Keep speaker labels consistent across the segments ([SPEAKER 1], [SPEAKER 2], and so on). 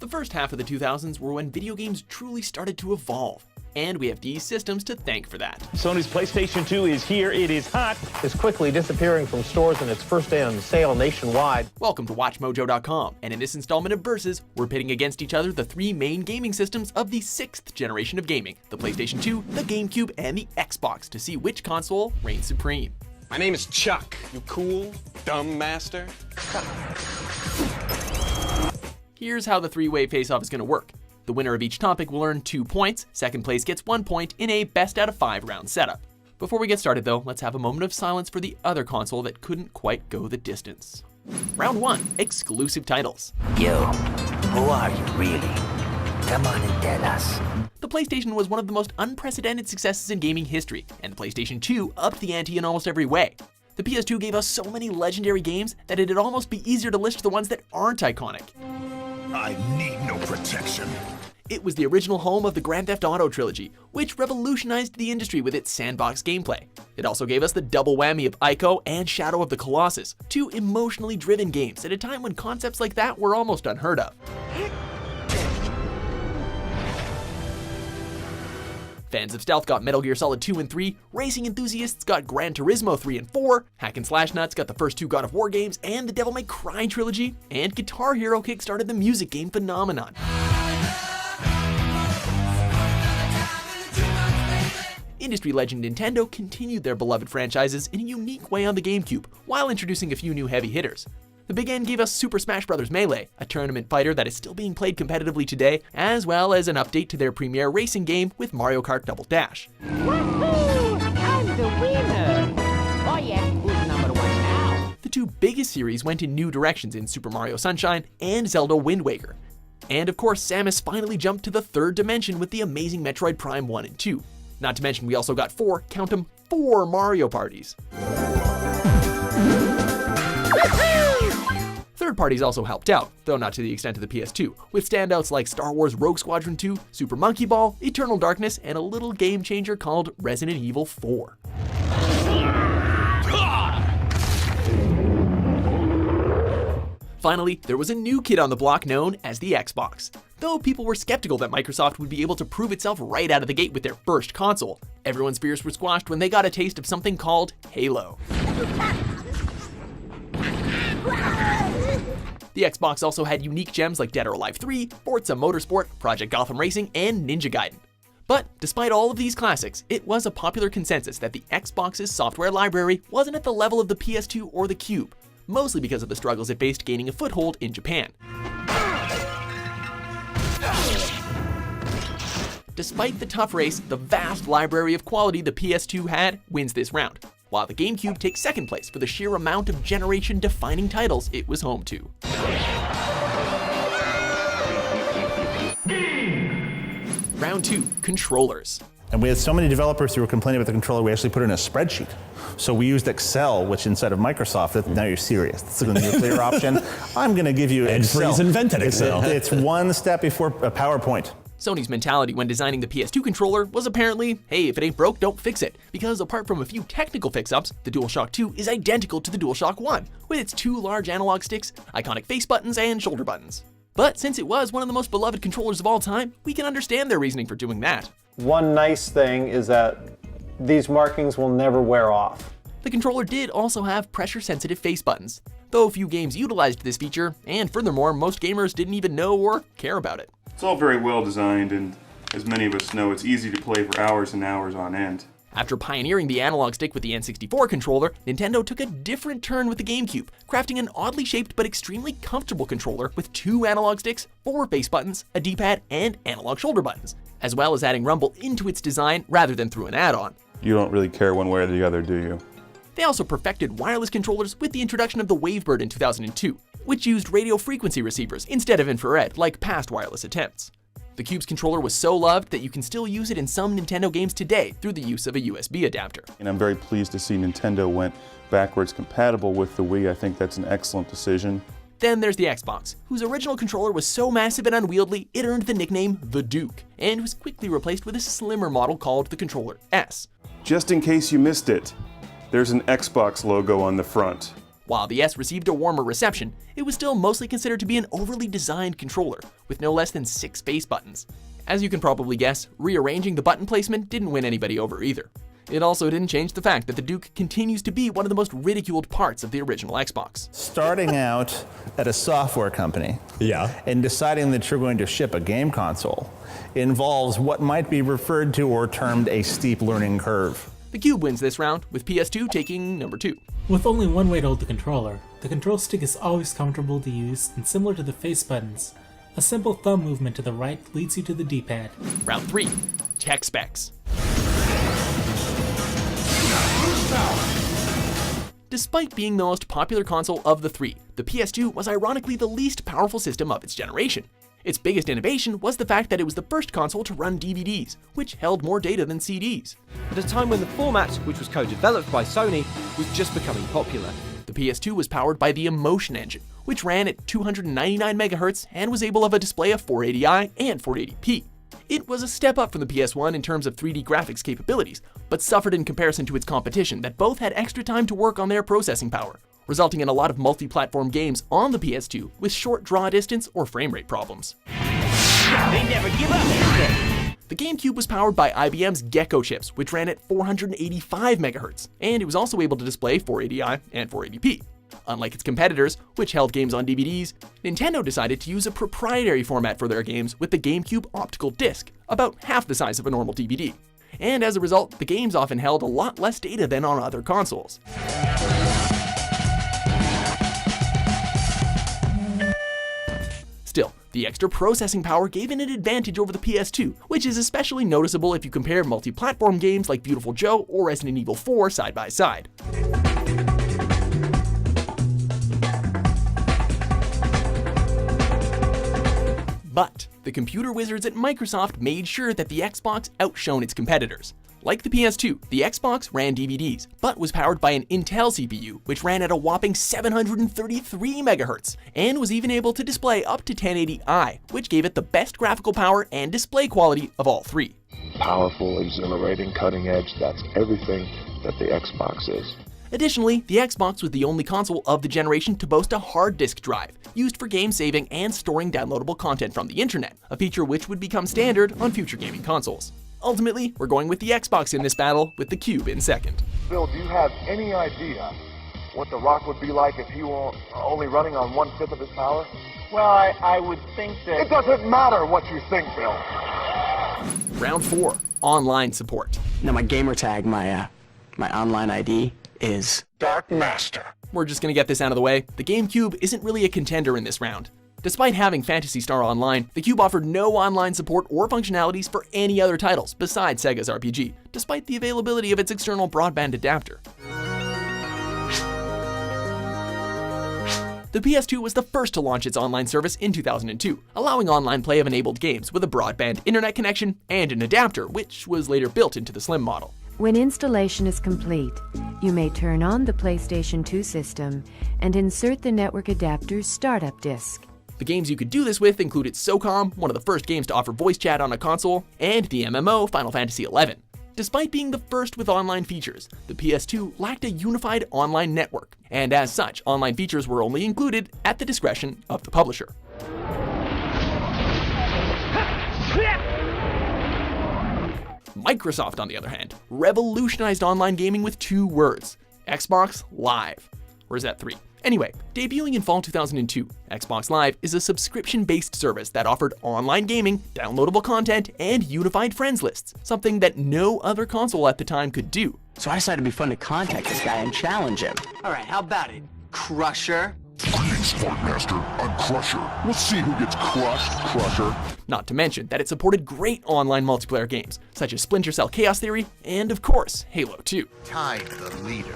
[SPEAKER 1] The first half of the 2000s were when video games truly started to evolve, and we have these systems to thank for that.
[SPEAKER 2] Sony's PlayStation 2 is here, it is hot.
[SPEAKER 3] It's quickly disappearing from stores in its first day on sale nationwide.
[SPEAKER 1] Welcome to WatchMojo.com, and in this installment of Versus, we're pitting against each other the three main gaming systems of the 6th generation of gaming, the PlayStation 2, the Gamecube, and the Xbox, to see which console reigns supreme.
[SPEAKER 4] My name is Chuck. You cool, dumb master?
[SPEAKER 1] Here's how the three-way face-off is going to work. The winner of each topic will earn 2 points, second place gets 1 point in a best out of 5 round setup. Before we get started though, let's have a moment of silence for the other console that couldn't quite go the distance. Round 1, exclusive titles.
[SPEAKER 5] Yo, who are you really? Come on and tell us.
[SPEAKER 1] The PlayStation was one of the most unprecedented successes in gaming history, and the PlayStation 2 upped the ante in almost every way. The PS2 gave us so many legendary games that it'd almost be easier to list the ones that aren't iconic.
[SPEAKER 6] I need no protection.
[SPEAKER 1] It was the original home of the Grand Theft Auto trilogy, which revolutionized the industry with its sandbox gameplay. It also gave us the double whammy of Ico and Shadow of the Colossus, two emotionally driven games at a time when concepts like that were almost unheard of. Fans of stealth got Metal Gear Solid 2 and 3, racing enthusiasts got Gran Turismo 3 and 4, hack and slash nuts got the first 2 God of War games and the Devil May Cry trilogy, and Guitar Hero kickstarted the music game phenomenon. Industry legend Nintendo continued their beloved franchises in a unique way on the Gamecube, while introducing a few new heavy hitters. The Big N gave us Super Smash Bros. Melee, a tournament fighter that is still being played competitively today, as well as an update to their premier racing game with Mario Kart Double Dash.
[SPEAKER 7] Woohoo! I'm the winner! Oh yeah, who's number 1 now?
[SPEAKER 1] The two biggest series went in new directions in Super Mario Sunshine and Zelda Wind Waker. And of course, Samus finally jumped to the third dimension with the amazing Metroid Prime 1 and 2. Not to mention we also got 4, count 'em, 4 Mario parties. Third parties also helped out, though not to the extent of the PS2, with standouts like Star Wars Rogue Squadron 2, Super Monkey Ball, Eternal Darkness, and a little game changer called Resident Evil 4. Finally, there was a new kid on the block known as the Xbox. Though people were skeptical that Microsoft would be able to prove itself right out of the gate with their first console, everyone's fears were squashed when they got a taste of something called Halo. The Xbox also had unique gems like Dead or Alive 3, Forza Motorsport, Project Gotham Racing, and Ninja Gaiden. But despite all of these classics, it was a popular consensus that the Xbox's software library wasn't at the level of the PS2 or the Cube, mostly because of the struggles it faced gaining a foothold in Japan. Despite the tough race, the vast library of quality the PS2 had wins this round, while the Gamecube takes second place for the sheer amount of generation-defining titles it was home to. Round 2, controllers.
[SPEAKER 8] And we had so many developers who were complaining about the controller, we actually put it in a spreadsheet. So we used Excel, which instead of Microsoft, now you're serious. This is a nuclear option. I'm going to give you Excel.
[SPEAKER 2] Freeze invented Excel.
[SPEAKER 8] It's one step before a PowerPoint.
[SPEAKER 1] Sony's mentality when designing the PS2 controller was apparently, hey, if it ain't broke, don't fix it. Because apart from a few technical fix-ups, the DualShock 2 is identical to the DualShock 1, with its 2 large analog sticks, iconic face buttons, and shoulder buttons. But since it was one of the most beloved controllers of all time, we can understand their reasoning for doing that.
[SPEAKER 3] One nice thing is that these markings will never wear off.
[SPEAKER 1] The controller did also have pressure-sensitive face buttons, though few games utilized this feature, and furthermore, most gamers didn't even know or care about it.
[SPEAKER 9] It's all very well designed, and as many of us know, it's easy to play for hours and hours on end.
[SPEAKER 1] After pioneering the analog stick with the N64 controller, Nintendo took a different turn with the Gamecube, crafting an oddly shaped but extremely comfortable controller with 2 analog sticks, 4 face buttons, a D-pad, and analog shoulder buttons, as well as adding rumble into its design rather than through an add-on.
[SPEAKER 9] You don't really care one way or the other, do you?
[SPEAKER 1] They also perfected wireless controllers with the introduction of the Wavebird in 2002, which used radio frequency receivers instead of infrared like past wireless attempts. The Cube's controller was so loved that you can still use it in some Nintendo games today through the use of a USB adapter.
[SPEAKER 9] And I'm very pleased to see Nintendo went backwards compatible with the Wii. I think that's an excellent decision.
[SPEAKER 1] Then there's the Xbox, whose original controller was so massive and unwieldy it earned the nickname the Duke, and was quickly replaced with a slimmer model called the Controller S.
[SPEAKER 9] Just in case you missed it, there's an Xbox logo on the front.
[SPEAKER 1] While the S received a warmer reception, it was still mostly considered to be an overly designed controller, with no less than 6 face buttons. As you can probably guess, rearranging the button placement didn't win anybody over either. It also didn't change the fact that the Duke continues to be one of the most ridiculed parts of the original Xbox.
[SPEAKER 8] Starting out at a software company, and deciding that you're going to ship a game console involves what might be referred to or termed a steep learning curve.
[SPEAKER 1] The Cube wins this round, with PS2 taking number 2.
[SPEAKER 10] With only one way to hold the control stick is always comfortable to use and similar to the face buttons. A simple thumb movement to the right leads you to the D-pad.
[SPEAKER 1] Round 3, tech specs. Despite being the most popular console of the three, the PS2 was ironically the least powerful system of its generation. Its biggest innovation was the fact that it was the first console to run DVDs, which held more data than CDs.
[SPEAKER 11] At a time when the format, which was co-developed by Sony, was just becoming popular.
[SPEAKER 1] The PS2 was powered by the Emotion engine, which ran at 299 MHz and was able of a display of 480i and 480p. It was a step up from the PS1 in terms of 3D graphics capabilities, but suffered in comparison to its competition that both had extra time to work on their processing power, resulting in a lot of multi-platform games on the PS2 with short draw distance or frame rate problems.
[SPEAKER 5] They never give up.
[SPEAKER 1] The Gamecube was powered by IBM's Gecko chips, which ran at 485 MHz, and it was also able to display 480i and 480p. Unlike its competitors, which held games on DVDs, Nintendo decided to use a proprietary format for their games with the Gamecube optical disc, about half the size of a normal DVD. And as a result, the games often held a lot less data than on other consoles. Still, the extra processing power gave it an advantage over the PS2, which is especially noticeable if you compare multi-platform games like Beautiful Joe or Resident Evil 4 side by side. But the computer wizards at Microsoft made sure that the Xbox outshone its competitors. Like the PS2, the Xbox ran DVDs, but was powered by an Intel CPU, which ran at a whopping 733 MHz, and was even able to display up to 1080i, which gave it the best graphical power and display quality of all three.
[SPEAKER 12] Powerful, exhilarating, cutting edge, that's everything that the Xbox is.
[SPEAKER 1] Additionally, the Xbox was the only console of the generation to boast a hard disk drive, used for game saving and storing downloadable content from the internet, a feature which would become standard on future gaming consoles. Ultimately, we're going with the Xbox in this battle, with the Cube in second.
[SPEAKER 12] Bill, do you have any idea what The Rock would be like if he were only running on 1/5 of his power?
[SPEAKER 13] Well, I would think that...
[SPEAKER 12] It doesn't matter what you think, Bill.
[SPEAKER 1] Round 4, online support.
[SPEAKER 14] Now my gamer tag, my online ID is
[SPEAKER 6] Dark Master.
[SPEAKER 1] We're just gonna get this out of the way. The GameCube isn't really a contender in this round. Despite having Phantasy Star Online, the Cube offered no online support or functionalities for any other titles besides Sega's RPG, despite the availability of its external broadband adapter. The PS2 was the first to launch its online service in 2002, allowing online play of enabled games with a broadband internet connection and an adapter, which was later built into the Slim model.
[SPEAKER 15] When installation is complete, you may turn on the PlayStation 2 system and insert the network adapter's startup disk.
[SPEAKER 1] The games you could do this with included SOCOM, one of the first games to offer voice chat on a console, and the MMO Final Fantasy XI. Despite being the first with online features, the PS2 lacked a unified online network, and as such, online features were only included at the discretion of the publisher. Microsoft, on the other hand, revolutionized online gaming with 2 words: Xbox Live. Or is that 3? Anyway, debuting in fall 2002, Xbox Live is a subscription-based service that offered online gaming, downloadable content, and unified friends lists, something that no other console at the time could do.
[SPEAKER 14] So I decided it'd be fun to contact this guy and challenge him. Alright, how about it, Crusher?
[SPEAKER 6] Greetings, Master. I'm Crusher. We'll see who gets crushed, Crusher.
[SPEAKER 1] Not to mention that it supported great online multiplayer games, such as Splinter Cell Chaos Theory, and of course, Halo 2.
[SPEAKER 6] Time the leader.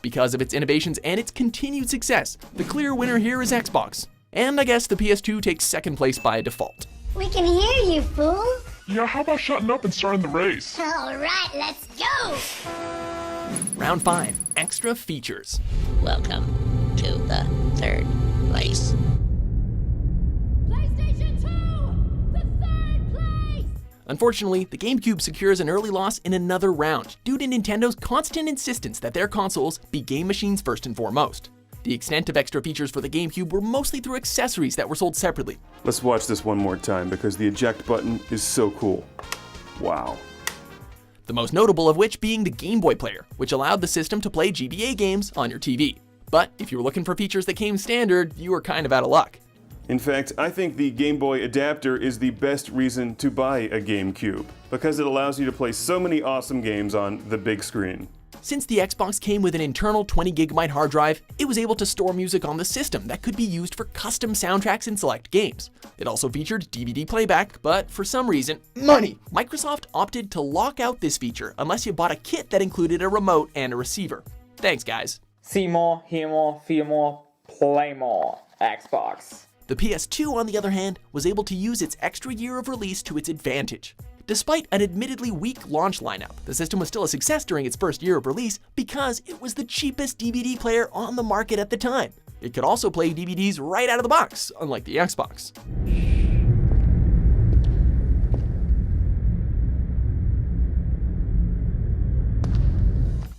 [SPEAKER 1] Because of its innovations and its continued success, the clear winner here is Xbox. And I guess the PS2 takes second place by default.
[SPEAKER 16] We can hear you, fool.
[SPEAKER 17] Yeah, how about shutting up and starting the race?
[SPEAKER 16] All right, let's go.
[SPEAKER 1] Round 5, extra features.
[SPEAKER 18] Welcome to the third place.
[SPEAKER 16] PlayStation 2, the third place.
[SPEAKER 1] Unfortunately, the GameCube secures an early loss in another round due to Nintendo's constant insistence that their consoles be game machines first and foremost. The extent of extra features for the GameCube were mostly through accessories that were sold separately.
[SPEAKER 9] Let's watch this one more time because the eject button is so cool. Wow.
[SPEAKER 1] The most notable of which being the Game Boy player, which allowed the system to play GBA games on your TV. But if you were looking for features that came standard, you were kind of out of luck.
[SPEAKER 9] In fact, I think the Game Boy adapter is the best reason to buy a GameCube, because it allows you to play so many awesome games on the big screen.
[SPEAKER 1] Since the Xbox came with an internal 20GB hard drive, it was able to store music on the system that could be used for custom soundtracks in select games. It also featured DVD playback, but for some reason, money! Microsoft opted to lock out this feature unless you bought a kit that included a remote and a receiver. Thanks, guys.
[SPEAKER 19] See more, hear more, feel more, play more. Xbox.
[SPEAKER 1] The PS2, on the other hand, was able to use its extra year of release to its advantage. Despite an admittedly weak launch lineup, the system was still a success during its first year of release because it was the cheapest DVD player on the market at the time. It could also play DVDs right out of the box, unlike the Xbox.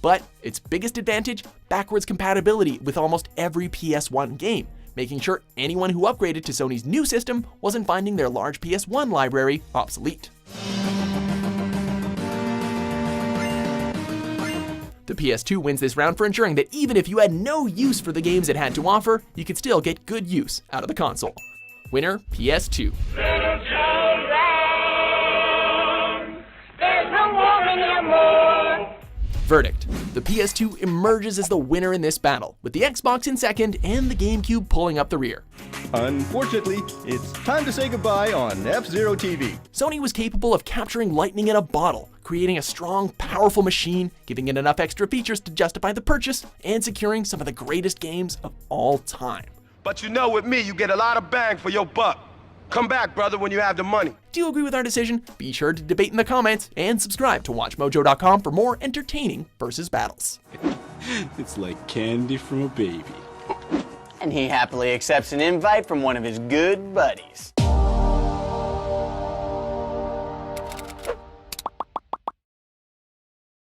[SPEAKER 1] But its biggest advantage, backwards compatibility with almost every PS1 game, making sure anyone who upgraded to Sony's new system wasn't finding their large PS1 library obsolete. The PS2 wins this round for ensuring that even if you had no use for the games it had to offer, you could still get good use out of the console. Winner, PS2. Verdict. The PS2 emerges as the winner in this battle, with the Xbox in second and the GameCube pulling up the rear.
[SPEAKER 20] Unfortunately, it's time to say goodbye on F-Zero TV.
[SPEAKER 1] Sony was capable of capturing lightning in a bottle, creating a strong, powerful machine, giving it enough extra features to justify the purchase, and securing some of the greatest games of all time.
[SPEAKER 21] But you know, with me, you get a lot of bang for your buck. Come back, brother, when you have the money.
[SPEAKER 1] Do you agree with our decision? Be sure to debate in the comments and subscribe to WatchMojo.com for more entertaining versus battles.
[SPEAKER 22] It's like candy from a baby.
[SPEAKER 14] And he happily accepts an invite from one of his good buddies.